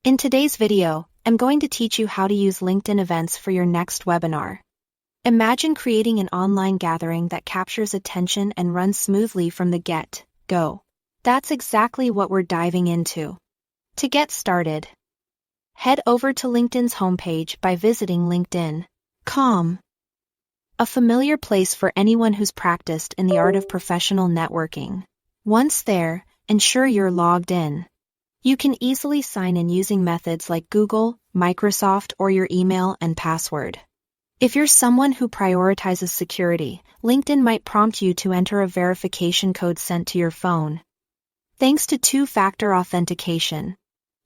In today's video, I'm going to teach you how to use LinkedIn events for your next webinar. Imagine creating an online gathering that captures attention and runs smoothly from the get-go. That's exactly what we're diving into. To get started, head over to LinkedIn's homepage by visiting LinkedIn.com. A familiar place for anyone who's practiced in the art of professional networking. Once there, ensure you're logged in. You can easily sign in using methods like Google, Microsoft, or your email and password. If you're someone who prioritizes security, LinkedIn might prompt you to enter a verification code sent to your phone. Thanks to two-factor authentication.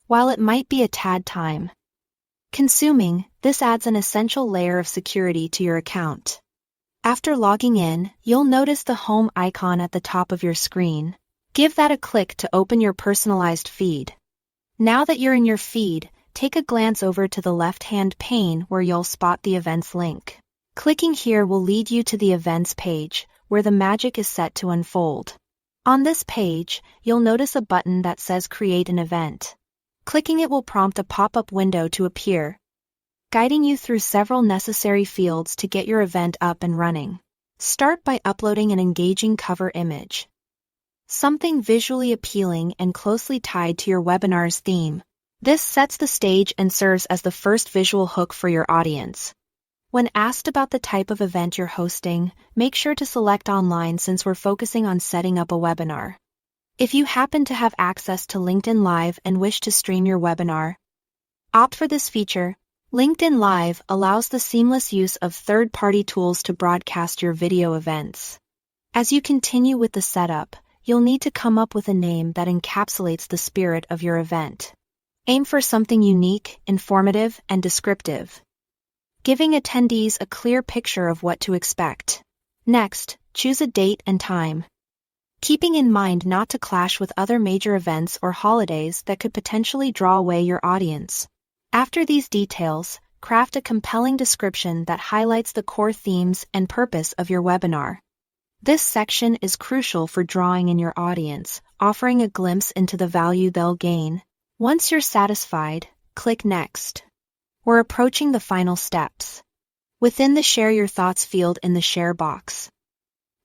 While it might be a tad time-consuming, this adds an essential layer of security to your account. After logging in, you'll notice the home icon at the top of your screen. Give that a click to open your personalized feed. Now that you're in your feed, take a glance over to the left-hand pane where you'll spot the events link. Clicking here will lead you to the events page, where the magic is set to unfold. On this page, you'll notice a button that says Create an Event. Clicking it will prompt a pop-up window to appear, guiding you through several necessary fields to get your event up and running. Start by uploading an engaging cover image. Something visually appealing and closely tied to your webinar's theme. This sets the stage and serves as the first visual hook for your audience. When asked about the type of event you're hosting, make sure to select online since we're focusing on setting up a webinar. If you happen to have access to LinkedIn Live and wish to stream your webinar, opt for this feature. LinkedIn Live allows the seamless use of third-party tools to broadcast your video events. As you continue with the setup, you'll need to come up with a name that encapsulates the spirit of your event. Aim for something unique, informative, and descriptive, giving attendees a clear picture of what to expect. Next, choose a date and time, keeping in mind not to clash with other major events or holidays that could potentially draw away your audience. After these details, craft a compelling description that highlights the core themes and purpose of your webinar. This section is crucial for drawing in your audience, offering a glimpse into the value they'll gain. Once you're satisfied, click Next. We're approaching the final steps. Within the Share Your Thoughts field in the Share box,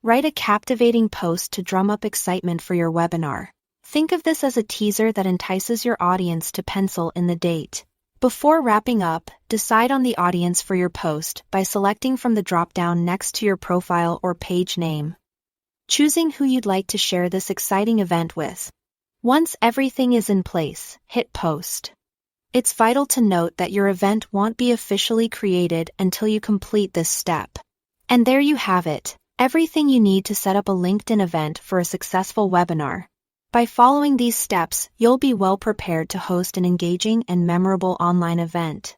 write a captivating post to drum up excitement for your webinar. Think of this as a teaser that entices your audience to pencil in the date. Before wrapping up, decide on the audience for your post by selecting from the drop-down next to your profile or page name, choosing who you'd like to share this exciting event with. Once everything is in place, hit Post. It's vital to note that your event won't be officially created until you complete this step. And there you have it, everything you need to set up a LinkedIn event for a successful webinar. By following these steps, you'll be well prepared to host an engaging and memorable online event.